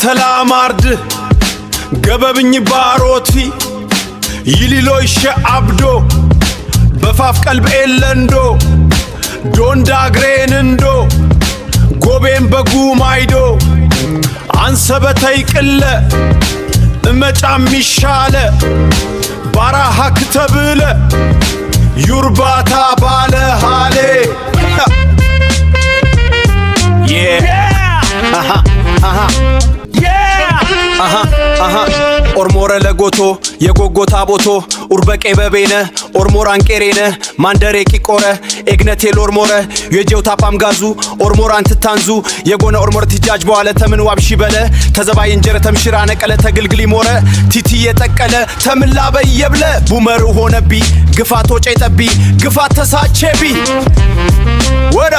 ተላማርድ ገበብኝ ባሮቲ ይሊሎይ ሸአብዶ በፋፍ ቀልብ ኤለንዶ ዶንዳ ግሬንንዶ ጎቤን በጉማይዶ አንሰበተይ ቅለ እመጫም ይሻለ ባራሃ ከተብለ ዩርባታ ባለ ሃሌ ኦርሞረ ለጎቶ የጎጎታ ቦቶ ኡርበቄ በቤነ ኦርሞራን ቄሬነ ማንደሬ ቂቆረ ኤግነቴ ሎርሞረ የጄው ታፓም ጋዙ ኦርሞራን ትታንዙ የጎነ ኦርሞረ ትጃጅ በኋላ ተምን ዋብሺ በለ ተዘባይ እንጀረ ተምሽራ ነቀለ ተግልግሊ ሞረ ቲቲ የጠቀለ ተምላ በየብለ ቡመሩ ሆነቢ ግፋቶ ጨጠቢ ግፋት ተሳቸቢ ወዳ